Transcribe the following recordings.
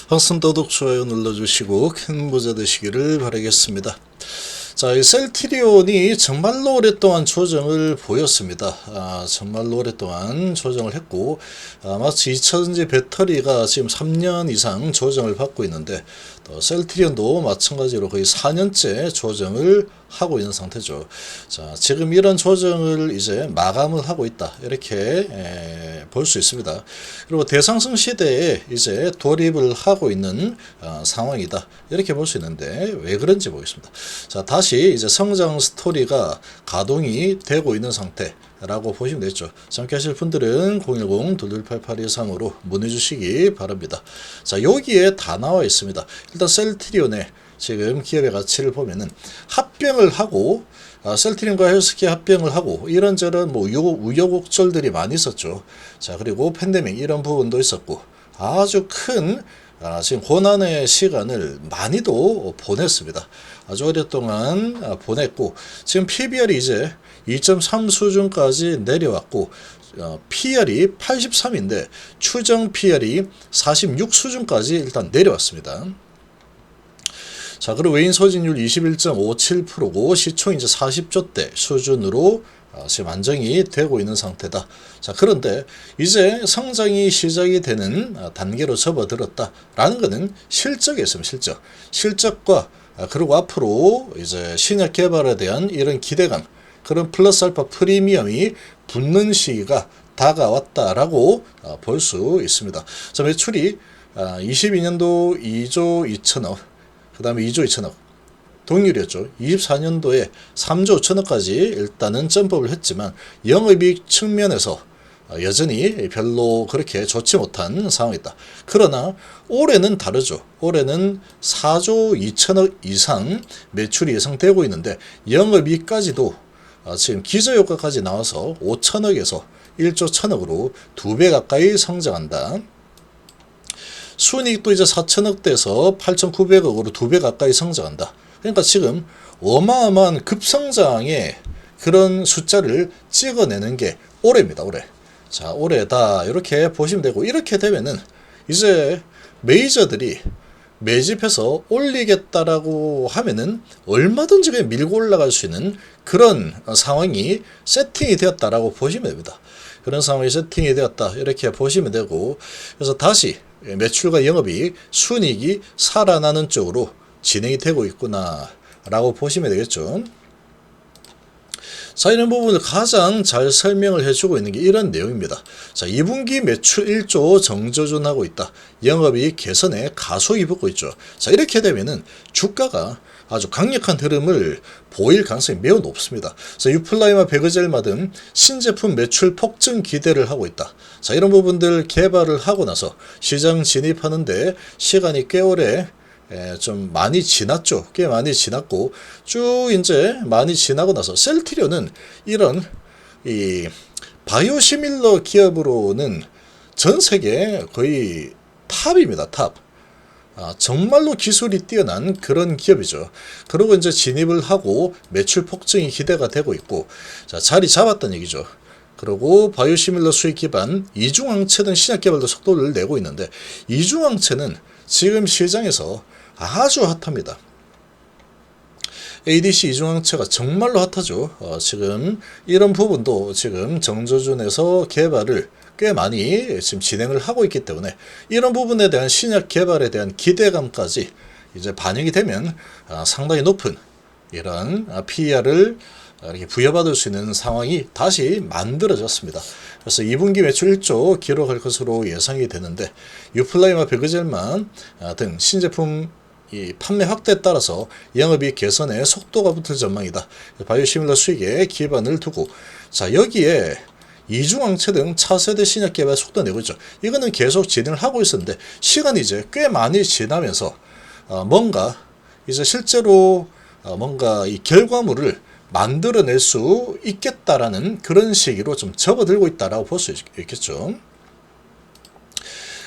항상 더독 좋아요 눌러주시고 큰 부자 되시기를 바라겠습니다. 자, 이 셀트리온이 정말로 오랫동안 조정을 보였습니다. 정말로 오랫동안 조정을 했고, 마치 2차전지 배터리가 지금 3년 이상 조정을 받고 있는데, 또 셀트리온도 마찬가지로 거의 4년째 조정을 하고 있는 상태죠. 자, 지금 이런 조정을 이제 마감을 하고 있다. 이렇게 볼 수 있습니다. 그리고 대상승 시대에 이제 돌입을 하고 있는 상황이다. 이렇게 볼 수 있는데 왜 그런지 보겠습니다. 자, 다시 이제 성장 스토리가 가동이 되고 있는 상태라고 보시면 되겠죠. 함께 하실 분들은 010-2288-23으로 문의 주시기 바랍니다. 자, 여기에 다 나와 있습니다. 일단 셀트리온의 지금 기업의 가치를 보면은 합병을 하고 셀트리온과 헬스케어 합병을 하고 이런저런 뭐 우여곡절들이 많이 있었죠. 자, 그리고 팬데믹 이런 부분도 있었고 아주 큰 지금 고난의 시간을 많이도 보냈습니다. 아주 오랫동안 보냈고 지금 PBR이 이제 2.3 수준까지 내려왔고 PR이 83인데 추정 PR이 46 수준까지 일단 내려왔습니다. 자, 그리고 외인 소진율 21.57%고 시총 이제 40조대 수준으로 지금 안정이 되고 있는 상태다. 자, 그런데 이제 성장이 시작이 되는 단계로 접어들었다라는 것은 실적에 있습니다. 실적과 그리고 앞으로 이제 신약 개발에 대한 이런 기대감, 그런 플러스 알파 프리미엄이 붙는 시기가 다가왔다라고 볼 수 있습니다. 자, 매출이 22년도 2조 2천억, 그 다음에 2조 2천억 동률이었죠. 24년도에 3조 5천억까지 일단은 점프를 했지만 영업이익 측면에서 여전히 별로 그렇게 좋지 못한 상황이다. 그러나 올해는 다르죠. 올해는 4조 2천억 이상 매출이 예상되고 있는데 영업이익까지도 지금 기저효과까지 나와서 5천억에서 1조 1천억으로 2배 가까이 성장한다. 순이익도 이제 4천억대에서 8,900억으로 2배 가까이 성장한다. 그러니까 지금 어마어마한 급성장의 그런 숫자를 찍어내는 게 올해입니다. 올해. 자, 올해다 이렇게 보시면 되고 이렇게 되면은 이제 메이저들이 매집해서 올리겠다라고 하면은 얼마든지 그냥 밀고 올라갈 수 있는 그런 상황이 세팅이 되었다라고 보시면 됩니다. 그런 상황이 세팅이 되었다 이렇게 보시면 되고 그래서 다시 매출과 영업이익, 순이익이 살아나는 쪽으로 진행이 되고 있구나 라고 보시면 되겠죠. 자, 이런 부분을 가장 잘 설명을 해주고 있는 게 이런 내용입니다. 자, 2분기 매출 1조 정조준하고 있다. 영업이익 개선에 가속이 붙고 있죠. 자, 이렇게 되면은 주가가 아주 강력한 흐름을 보일 가능성이 매우 높습니다. 자, 유플라이마 베그젤마 등 신제품 매출 폭증 기대를 하고 있다. 자, 이런 부분들 개발을 하고 나서 시장 진입하는데 시간이 꽤 오래 좀 많이 지났죠. 꽤 많이 지났고 쭉 이제 많이 지나고 나서 셀트리온은 이런 이 바이오시밀러 기업으로는 전 세계 거의 탑입니다. 탑. 정말로 기술이 뛰어난 그런 기업이죠. 그리고 이제 진입을 하고 매출 폭증이 기대가 되고 있고 자, 자리 잡았다는 얘기죠. 그리고 바이오시밀러 수익 기반 이중항체 등 신약 개발도 속도를 내고 있는데 이중항체는 지금 시장에서 아주 핫합니다. ADC 이중항체가 정말로 핫하죠. 지금 이런 부분도 지금 정조준에서 개발을 꽤 많이 지금 진행을 하고 있기 때문에 이런 부분에 대한 신약 개발에 대한 기대감까지 이제 반영이 되면 상당히 높은 이런 PER을 이렇게 부여받을 수 있는 상황이 다시 만들어졌습니다. 그래서 2분기 매출 1조 기록할 것으로 예상이 되는데 유플라이마 베그젤만 등 신제품 이 판매 확대에 따라서 영업이익 개선에 속도가 붙을 전망이다. 바이오시밀러 수익에 기반을 두고 자, 여기에 이중항체 등 차세대 신약 개발 속도 내고 있죠. 이거는 계속 진행을 하고 있었는데 시간이 이제 꽤 많이 지나면서 뭔가 이제 실제로 뭔가 이 결과물을 만들어낼 수 있겠다라는 그런 시기로 좀 접어들고 있다라고 볼 수 있겠죠.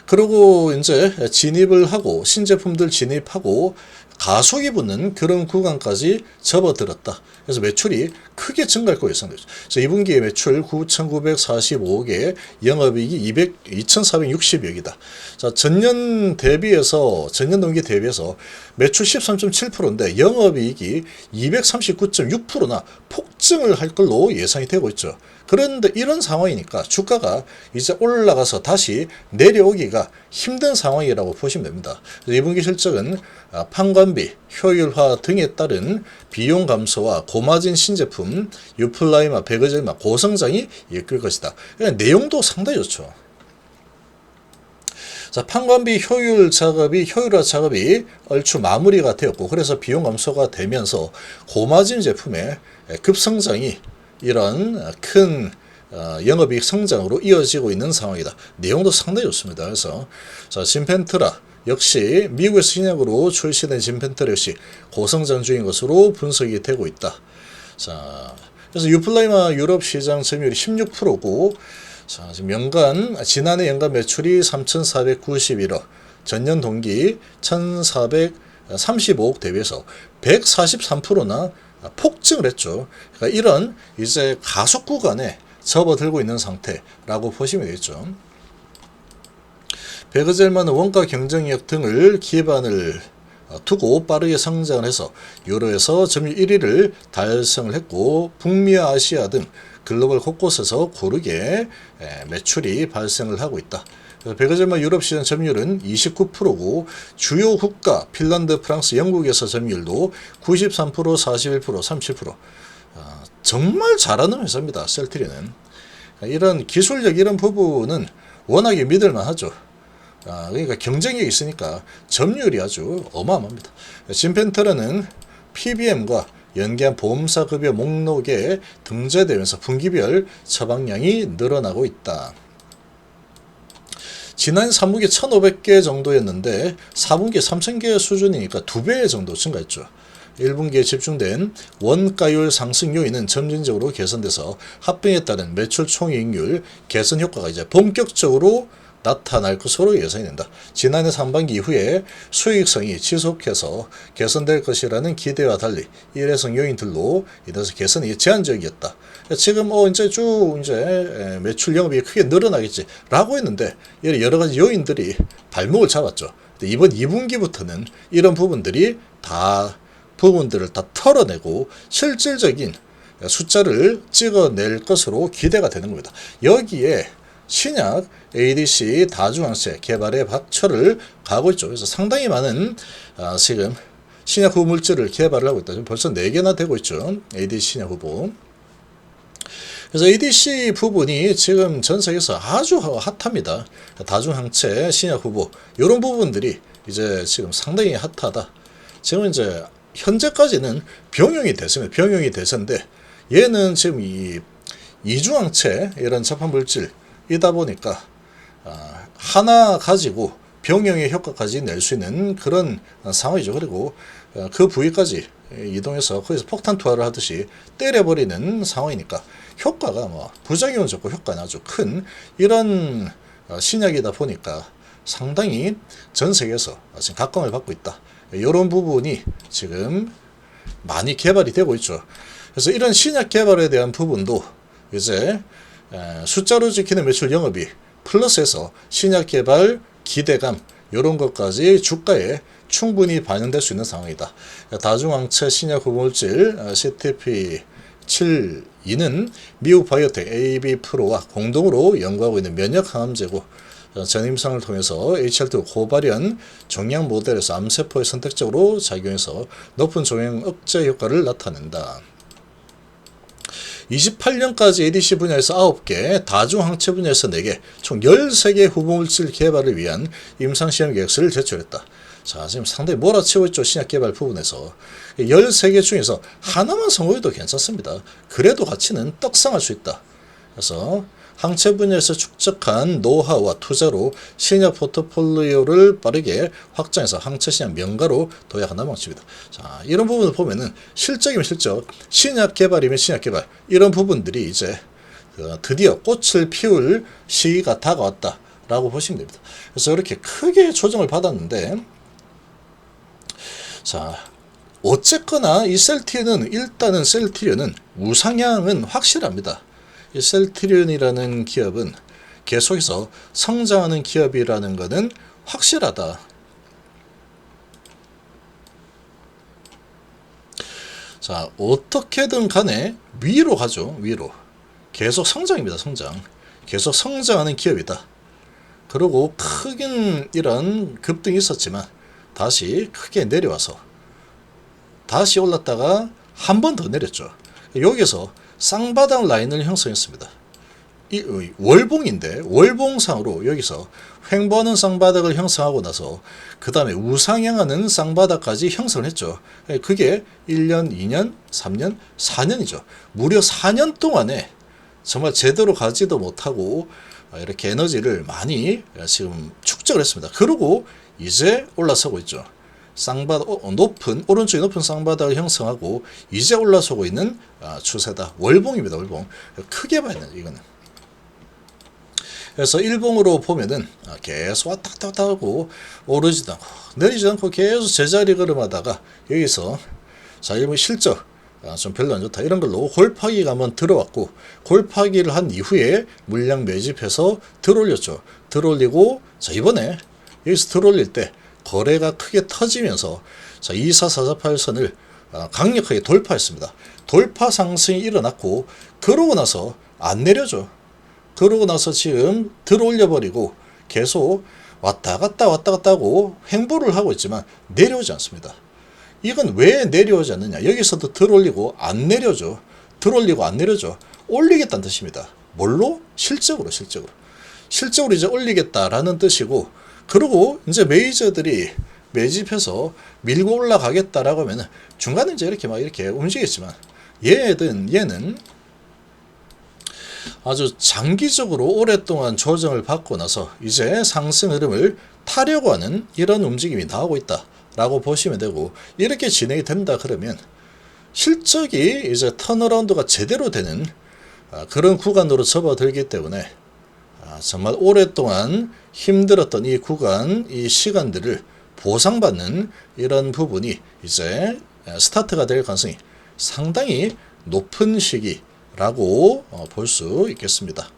그리고 이제 진입을 하고 신제품들 진입하고 가속이 붙는 그런 구간까지 접어들었다. 그래서 매출이 크게 증가할 거로 예상되죠. 그래서 2분기에 매출 9,945억에 영업이익이 2,460억이다. 자, 전년 동기 대비해서 매출 13.7%인데 영업이익이 239.6%나 폭증을 할 걸로 예상이 되고 있죠. 그런데 이런 상황이니까 주가가 이제 올라가서 다시 내려오기가 힘든 상황이라고 보시면 됩니다. 2분기 실적은 판관비, 효율화 등에 따른 비용 감소와 고마진 신제품, 유플라이마, 베그젤마 고성장이 이끌 것이다. 그러니까 내용도 상당히 좋죠. 자, 판관비 효율화 작업이 얼추 마무리가 되었고, 그래서 비용 감소가 되면서 고마진 제품의 급성장이 이런 큰 영업이익 성장으로 이어지고 있는 상황이다. 내용도 상당히 좋습니다. 그래서 자, 진펜트라 역시 미국에서 신약으로 출시된 진펜트라 역시 고성장 중인 것으로 분석이 되고 있다. 자, 그래서 유플라이마 유럽 시장 점유율이 16%고, 자, 지금 지난해 연간 매출이 3,491억, 전년 동기 1,435억 대비해서 143%나 폭증을 했죠. 그러니까 이런 이제 가속 구간에 접어들고 있는 상태라고 보시면 되겠죠. 베그젤만은 원가 경쟁력 등을 기반을 두고 빠르게 성장을 해서 유로에서 점유율 1위를 달성을 했고, 북미와 아시아 등 글로벌 곳곳에서 고르게 매출이 발생을 하고 있다. 베그젤마 유럽 시장 점유율은 29%고 주요 국가 핀란드, 프랑스, 영국에서 점유율도 93%, 41%, 37%. 정말 잘하는 회사입니다. 셀트리는. 이런 기술력 이런 부분은 워낙에 믿을만하죠. 그러니까 경쟁력이 있으니까 점유율이 아주 어마어마합니다. 진펜트라는 PBM과 연계한 보험사 급여 목록에 등재되면서 분기별 처방량이 늘어나고 있다. 지난 3분기 1,500개 정도였는데 4분기 3,000개 수준이니까 2배 정도 증가했죠. 1분기에 집중된 원가율 상승 요인은 점진적으로 개선돼서 합병에 따른 매출 총이익률 개선 효과가 이제 본격적으로 나타날 것으로 예상이 된다. 지난해 상반기 이후에 수익성이 지속해서 개선될 것이라는 기대와 달리 일회성 요인들로 인해서 개선이 제한적이었다. 지금 이제 매출 영업이 크게 늘어나겠지라고 했는데 여러 가지 요인들이 발목을 잡았죠. 이번 2분기부터는 이런 부분들을 다 털어내고 실질적인 숫자를 찍어낼 것으로 기대가 되는 겁니다. 여기에 신약, ADC, 다중항체 개발에 박차를 가고 있죠. 그래서 상당히 많은 지금 신약 후보 물질을 개발을 하고 있다. 지금 벌써 4개나 되고 있죠. ADC 신약 후보. 그래서 ADC 부분이 지금 전 세계에서 아주 핫합니다. 다중항체, 신약 후보 이런 부분들이 이제 지금 상당히 핫하다. 지금 이제 현재까지는 병용이 됐습니다. 병용이 돼서인데 얘는 지금 이 이중항체 이런 접합 물질 이다 보니까 하나 가지고 병용의 효과까지 낼 수 있는 그런 상황이죠. 그리고 그 부위까지 이동해서 거기서 폭탄 투하를 하듯이 때려버리는 상황이니까 효과가 부작용은 적고 효과는 아주 큰 이런 신약이다 보니까 상당히 전 세계에서 지금 각광을 받고 있다. 이런 부분이 지금 많이 개발이 되고 있죠. 그래서 이런 신약 개발에 대한 부분도 이제 숫자로 지키는 매출 영업이 플러스해서 신약 개발 기대감 이런 것까지 주가에 충분히 반영될 수 있는 상황이다. 다중항체 신약 후보물질 CTP72는 미국 바이오텍 AB프로와 공동으로 연구하고 있는 면역 항암제고 전임상을 통해서 HER2 고발현 종양 모델에서 암세포에 선택적으로 작용해서 높은 종양 억제 효과를 나타낸다. 28년까지 ADC 분야에서 9개, 다중항체 분야에서 4개, 총 13개 후보물질 개발을 위한 임상시험 계획서를 제출했다. 자, 지금 상당히 몰아치고 있죠. 신약 개발 부분에서. 13개 중에서 하나만 성공해도 괜찮습니다. 그래도 가치는 떡상할 수 있다. 그래서 항체 분야에서 축적한 노하우와 투자로 신약 포트폴리오를 빠르게 확장해서 항체 신약 명가로 도약한다는 방침이다. 자, 이런 부분을 보면은 실적이면 실적, 신약 개발이면 신약 개발, 이런 부분들이 이제 드디어 꽃을 피울 시기가 다가왔다라고 보시면 됩니다. 그래서 이렇게 크게 조정을 받았는데, 자, 어쨌거나 이 셀트리온은 일단은 셀트리온은 우상향은 확실합니다. 이 셀트리온이라는 기업은 계속해서 성장하는 기업이라는 것은 확실하다. 자, 어떻게든 간에 위로 가죠. 위로. 계속 성장입니다. 성장. 계속 성장하는 기업이다. 그리고 크긴 이런 급등이 있었지만 다시 크게 내려와서 다시 올랐다가 한 번 더 내렸죠. 여기서 쌍바닥 라인을 형성했습니다. 이 월봉인데 월봉상으로 여기서 횡보하는 쌍바닥을 형성하고 나서 그 다음에 우상향하는 쌍바닥까지 형성을 했죠. 그게 1년, 2년, 3년, 4년이죠. 무려 4년 동안에 정말 제대로 가지도 못하고 이렇게 에너지를 많이 지금 축적을 했습니다. 그리고 이제 올라서고 있죠. 쌍바닥, 오른쪽에 높은 쌍바닥을 형성하고 이제 올라서고 있는 추세다. 월봉입니다. 월봉. 크게 봐야 돼요. 이거는. 그래서 일봉으로 보면은 계속 왔다 갔다 하고 오르지도 않고 내리지도 않고 계속 제자리 걸음하다가 여기서 자, 일본 실적 좀 별로 안 좋다 이런 걸로 골파기가 한번 들어왔고 골파기를 한 이후에 물량 매집해서 들어올렸죠. 들어올리고 자, 이번에 여기서 들어올릴 때 거래가 크게 터지면서 자, 24448선을 강력하게 돌파했습니다. 돌파 상승이 일어났고 그러고 나서 안 내려줘. 그러고 나서 지금 들어올려버리고 계속 왔다 갔다 하고 횡보를 하고 있지만 내려오지 않습니다. 이건 왜 내려오지 않느냐. 여기서도 들어올리고 안 내려줘. 들어올리고 안 내려줘. 올리겠다는 뜻입니다. 뭘로? 실적으로. 실적으로 이제 올리겠다라는 뜻이고 그리고 이제 메이저들이 매집해서 밀고 올라가겠다라고 하면 중간에 이제 이렇게 막 이렇게 움직이겠지만 얘는 아주 장기적으로 오랫동안 조정을 받고 나서 이제 상승 흐름을 타려고 하는 이런 움직임이 나오고 있다라고 보시면 되고 이렇게 진행이 된다 그러면 실적이 이제 턴어라운드가 제대로 되는 그런 구간으로 접어들기 때문에 정말 오랫동안 힘들었던 이 구간, 이 시간들을 보상받는 이런 부분이 이제 스타트가 될 가능성이 상당히 높은 시기라고 볼 수 있겠습니다.